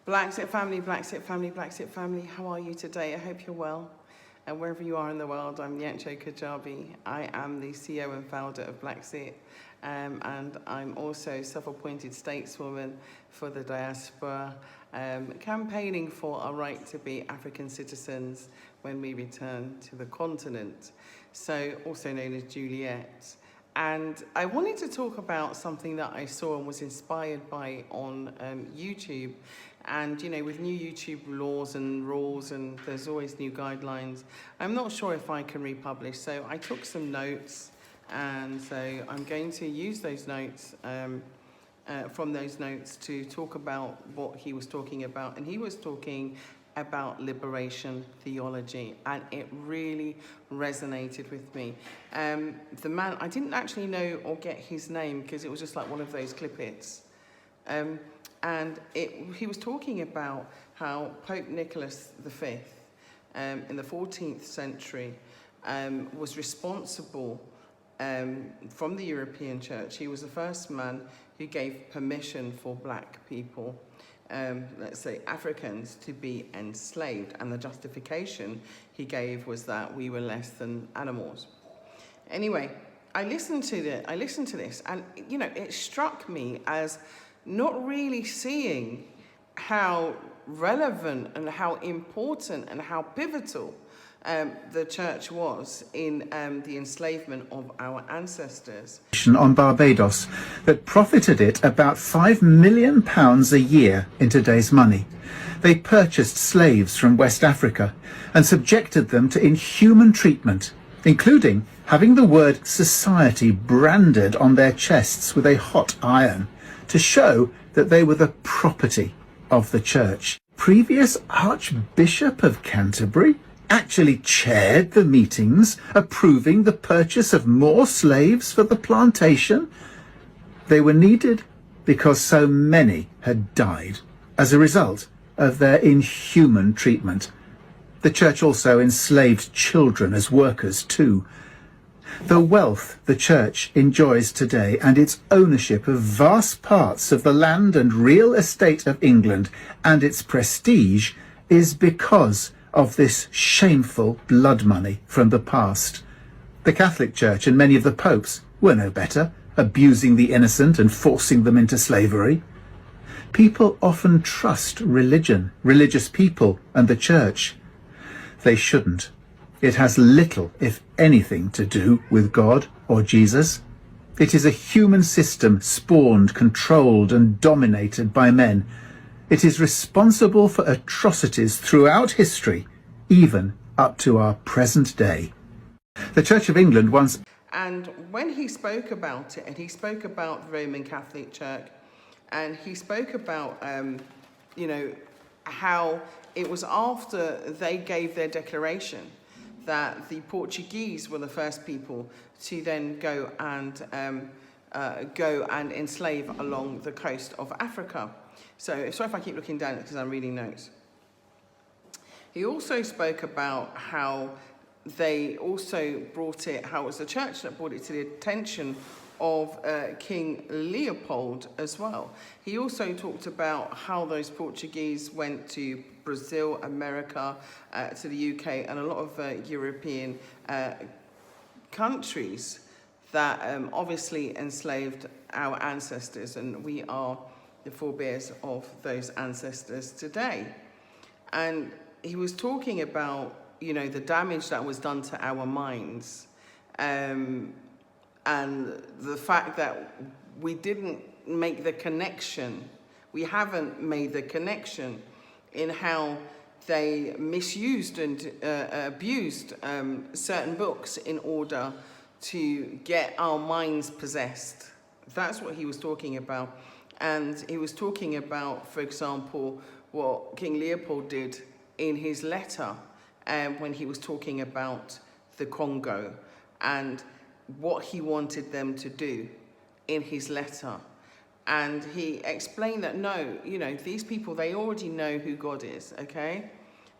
BLAXIT family, BLAXIT family, BLAXIT family, how are you today? I hope you're well. And wherever you are in the world, I'm Nyancho Kajabi. I am the CEO and founder of BLAXIT, and I'm also self-appointed stateswoman for the diaspora, campaigning for our right to be African citizens when we return to the continent, so also known as Juliet. And I wanted to talk about something that I saw and was inspired by on YouTube. And, you know, with new YouTube laws and rules, and there's always new guidelines, I'm not sure if I can republish. So I took some notes, and so I'm going to use those notes, from those notes, to talk about what he was talking about. And he was talking about liberation theology, and it really resonated with me. The man, I didn't actually know or get his name because it was just like one of those clip-its. And he was talking about how Pope Nicholas V in the 14th century was responsible from the European Church. He was the first man who gave permission for black people, let's say Africans, to be enslaved. And the justification he gave was that we were less than animals. Anyway, I listened to this, and, you know, it struck me as not really seeing how relevant and how important and how pivotal the church was in the enslavement of our ancestors. On Barbados that profited it about £5 million a year in today's money. They purchased slaves from West Africa and subjected them to inhuman treatment, including having the word society branded on their chests with a hot iron, to show that they were the property of the church. Previous Archbishop of Canterbury actually chaired the meetings approving the purchase of more slaves for the plantation. They were needed because so many had died as a result of their inhuman treatment. The church also enslaved children as workers too. The wealth the church enjoys today and its ownership of vast parts of the land and real estate of England and its prestige is because of this shameful blood money from the past. The Catholic Church and many of the popes were no better, abusing the innocent and forcing them into slavery. People often trust religion, religious people, and the church. They shouldn't. It has little, if anything, to do with God or Jesus. It is a human system spawned, controlled, and dominated by men. It is responsible for atrocities throughout history, even up to our present day. The Church of England once... And when he spoke about it, and he spoke about the Roman Catholic Church, and he spoke about, you know, how it was after they gave their declaration that the Portuguese were the first people to then go and enslave along the coast of Africa. So, sorry if I keep looking down because I'm reading notes. He also spoke about how they also brought it, how it was the church that brought it to the attention of King Leopold as well. He also talked about how those Portuguese went to Brazil, America, to the UK, and a lot of European countries that obviously enslaved our ancestors, and we are the forebears of those ancestors today. And he was talking about, you know, the damage that was done to our minds, and the fact that we didn't make the connection, we haven't made the connection in how they misused and abused certain books in order to get our minds possessed. That's what he was talking about. And he was talking about, for example, what King Leopold did in his letter when he was talking about the Congo, and what he wanted them to do in his letter. And he explained that, no, you know, these people, they already know who God is, okay?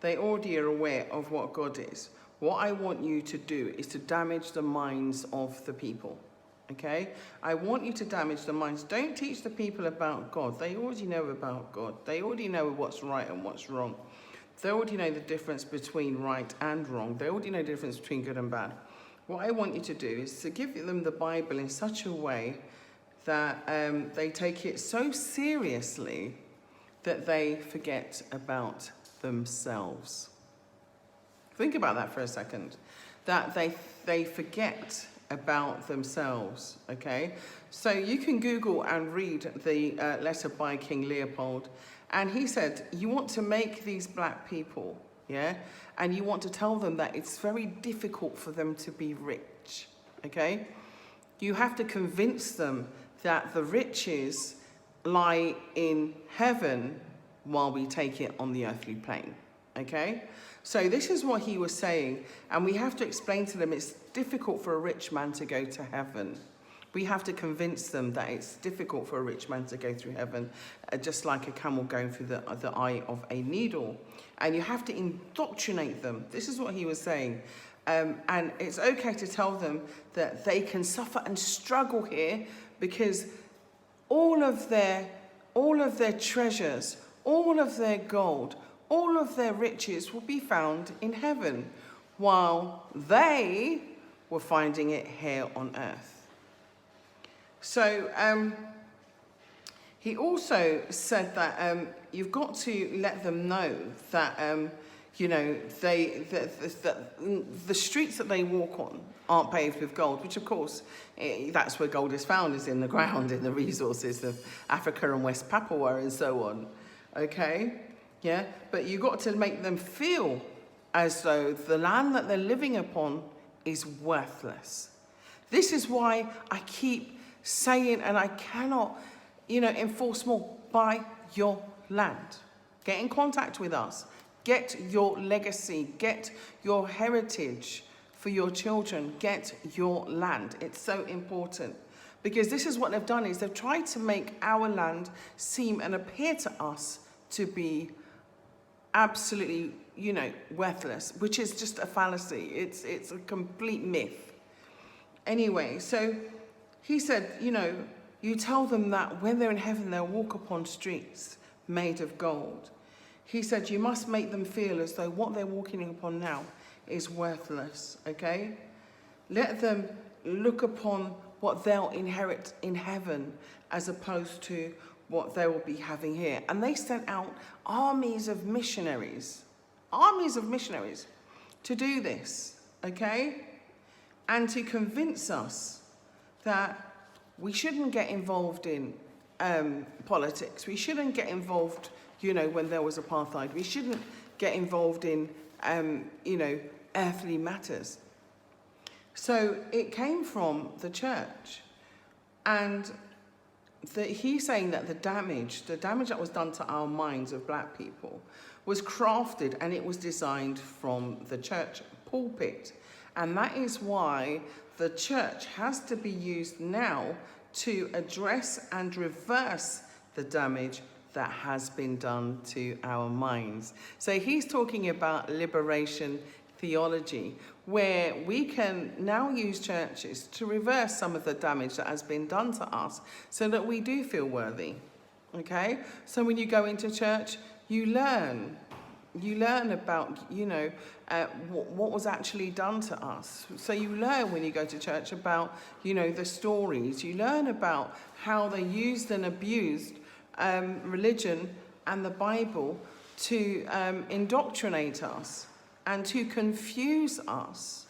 They already are aware of what God is. What I want you to do is to damage the minds of the people. Okay? I want you to damage the minds. Don't teach the people about God. They already know about God. They already know what's right and what's wrong. They already know the difference between right and wrong. They already know the difference between good and bad. What I want you to do is to give them the Bible in such a way that they take it so seriously that they forget about themselves. Think about that for a second. That they forget about themselves, okay? So you can Google and read the letter by King Leopold. And he said, you want to make these black people, yeah? And you want to tell them that it's very difficult for them to be rich, okay? You have to convince them that the riches lie in heaven while we take it on the earthly plane, okay? So this is what he was saying, and we have to explain to them it's difficult for a rich man to go to heaven. We have to convince them that it's difficult for a rich man to go through heaven, just like a camel going through the eye of a needle. And you have to indoctrinate them. This is what he was saying. And it's okay to tell them that they can suffer and struggle here because all of their treasures, all of their gold, all of their riches will be found in heaven, while they were finding it here on earth. So he also said that you've got to let them know that the streets that they walk on aren't paved with gold, which of course that's where gold is found, is in the ground, in the resources of Africa and West Papua and so on. Okay, yeah, but you've got to make them feel as though the land that they're living upon is worthless. This is why I keep saying, and I cannot, enforce more, buy your land. Get in contact with us. Get your legacy. Get your heritage for your children. Get your land. It's so important. Because this is what they've done, is they've tried to make our land seem and appear to us to be absolutely, worthless, which is just a fallacy. It's a complete myth. Anyway, so he said, you tell them that when they're in heaven, they'll walk upon streets made of gold. He said, you must make them feel as though what they're walking upon now is worthless, okay? Let them look upon what they'll inherit in heaven as opposed to what they will be having here. And they sent out armies of missionaries to do this, okay? And to convince us that we shouldn't get involved in politics. We shouldn't get involved, when there was apartheid. We shouldn't get involved in, earthly matters. So it came from the church. And he's saying that the damage that was done to our minds of black people was crafted and it was designed from the church pulpit. And that is why the church has to be used now to address and reverse the damage that has been done to our minds. So he's talking about liberation theology, where we can now use churches to reverse some of the damage that has been done to us so that we do feel worthy, okay? So when you go into church, you learn about, what was actually done to us. So you learn when you go to church about, the stories. You learn about how they used and abused religion and the Bible to indoctrinate us and to confuse us.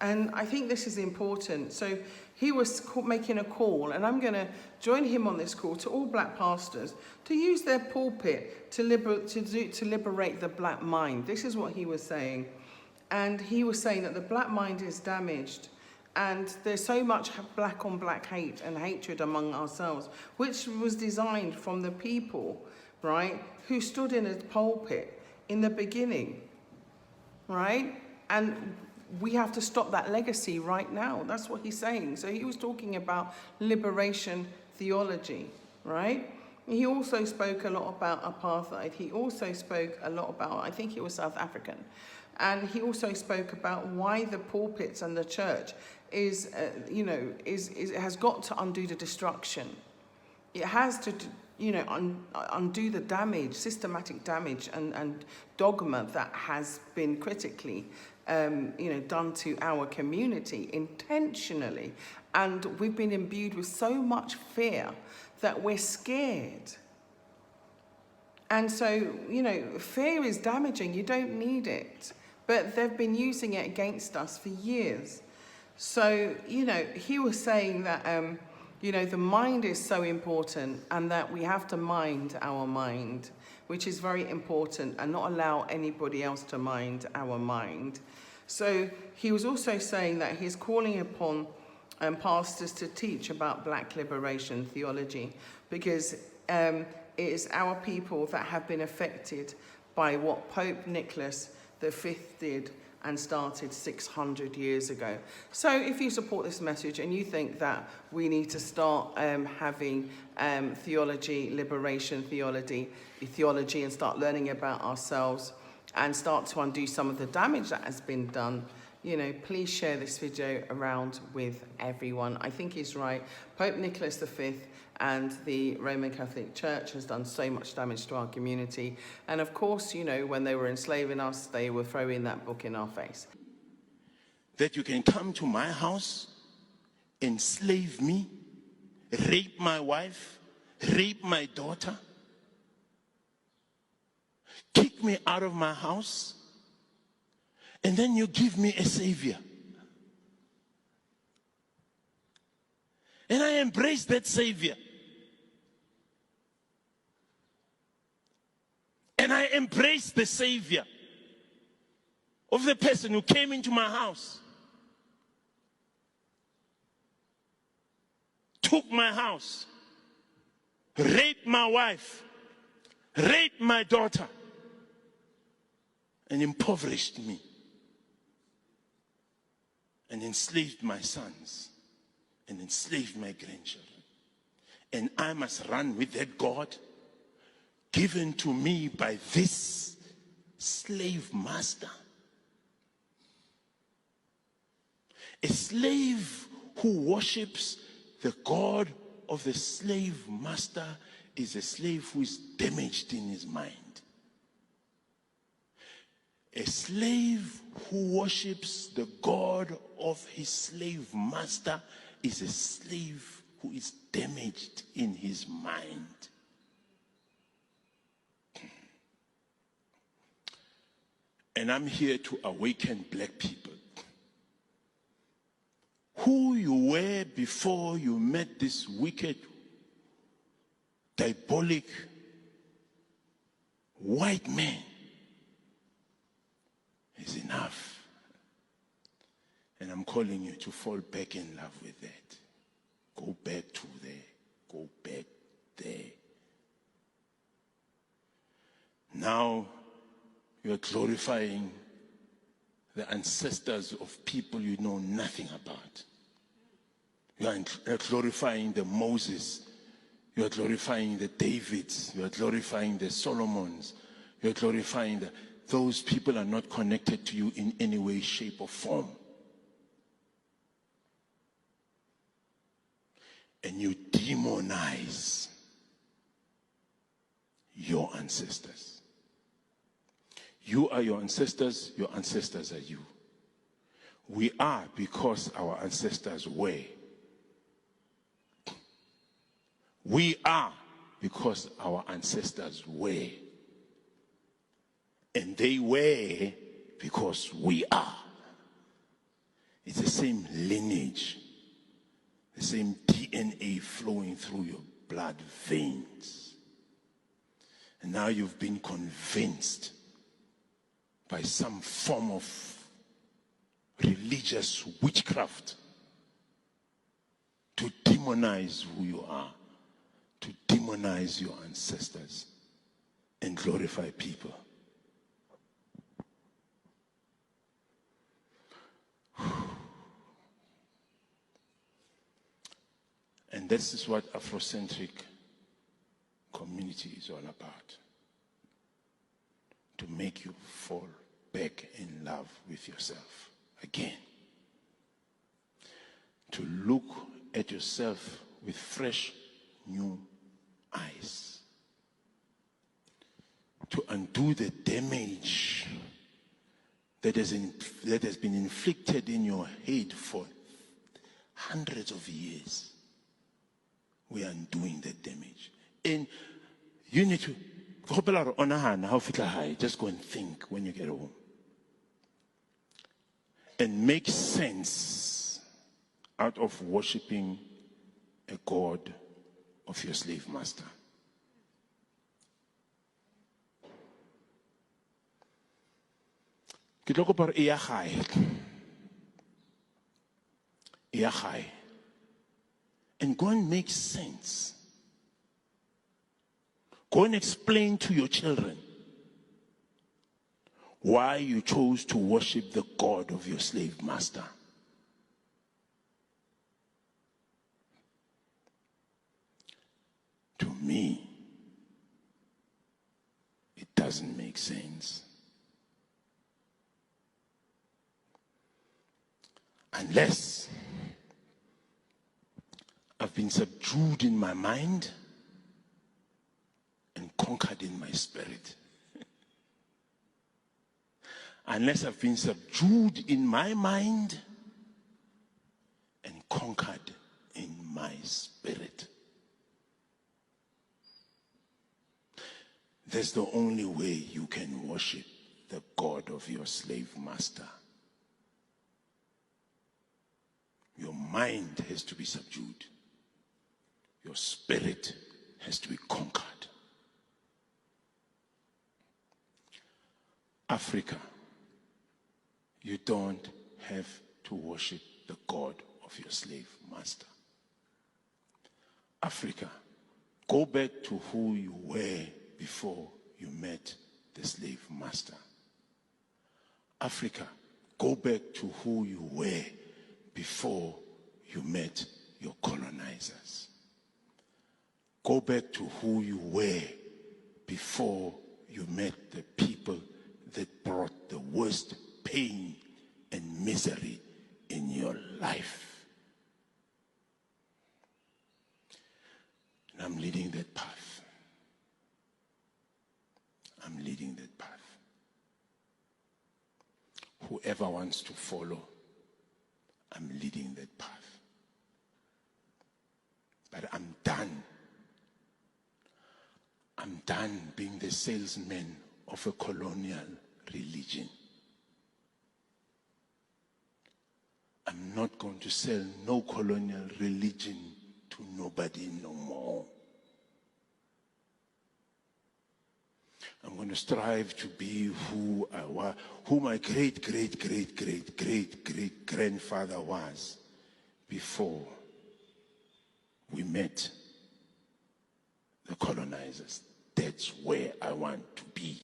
And I think this is important. So he was making a call, and I'm going to join him on this call, to all black pastors to use their pulpit to liberate the black mind. This is what he was saying. And he was saying that the black mind is damaged, and there's so much black on black hate and hatred among ourselves, which was designed from the people, right, who stood in a pulpit in the beginning, right? And we have to stop that legacy right now. That's what he's saying. So he was talking about liberation theology, right? He also spoke a lot about apartheid. He also spoke a lot about, I think he was South African. And he also spoke about why the pulpits and the church has got to undo the destruction. It has to, undo the damage, systematic damage and dogma that has been critically, done to our community intentionally. And we've been imbued with so much fear that we're scared. And so, fear is damaging. You don't need it. But they've been using it against us for years. So, he was saying that, the mind is so important and that we have to mind our mind, which is very important, and not allow anybody else to mind our mind. So he was also saying that he's calling upon pastors to teach about Black liberation theology, because it is our people that have been affected by what Pope Nicholas V did and started 600 years ago. So if you support this message and you think that we need to start having theology, liberation theology, and start learning about ourselves and start to undo some of the damage that has been done, please share this video around with everyone. I think he's right. Pope Nicholas V and the Roman Catholic Church has done so much damage to our community. And of course, when they were enslaving us, they were throwing that book in our face. That you can come to my house, enslave me, rape my wife, rape my daughter, kick me out of my house, and then you give me a savior. And I embrace that savior. And I embrace the savior of the person who came into my house, took my house, raped my wife, raped my daughter, and impoverished me, and enslaved my sons, and enslaved my grandchildren. And I must run with that God given to me by this slave master. A slave who worships the God of the slave master is a slave who is damaged in his mind. A slave who worships the God of his slave master is a slave who is damaged in his mind. And I'm here to awaken black people. Who you were before you met this wicked, diabolic white man is enough. And I'm calling you to fall back in love with that. Go back to there. Go back there. Now, you are glorifying the ancestors of people you know nothing about. You are glorifying the Moses. You are glorifying the Davids. You are glorifying the Solomons. You are glorifying those people are not connected to you in any way, shape, or form. And you demonize your ancestors. You are your ancestors are you. We are because our ancestors were. We are because our ancestors were. And they were because we are. It's the same lineage, the same DNA flowing through your blood veins. And now you've been convinced by some form of religious witchcraft to demonize who you are, to demonize your ancestors and glorify people. And this is what Afrocentric community is all about. To make you fall back in love with yourself again. To look at yourself with fresh, new eyes. To undo the damage that has been inflicted in your head for hundreds of years. We are undoing that damage. And you need to just go and think when you get home. And make sense out of worshiping a God of your slave master. Ke tlo kopa e ya gae. And go and make sense. Go and explain to your children why you chose to worship the God of your slave master. To me, it doesn't make sense. Unless I've been subdued in my mind and conquered in my spirit. Unless I've been subdued in my mind and conquered in my spirit. That's the only way you can worship the God of your slave master. Your mind has to be subdued. Your spirit has to be conquered. Africa, you don't have to worship the God of your slave master. Africa, go back to who you were before you met the slave master. Africa, go back to who you were before you met your colonizers. Go back to who you were before you met the people that brought the worst pain and misery in your life. And I'm leading that path. I'm leading that path. Whoever wants to follow, I'm leading that path. But I'm done. I'm done being the salesman of a colonial religion. I'm not going to sell no colonial religion to nobody no more. I'm going to strive to be who I was, who my great-great-great-great-great-great-grandfather was before we met the colonizers. That's where I want to be.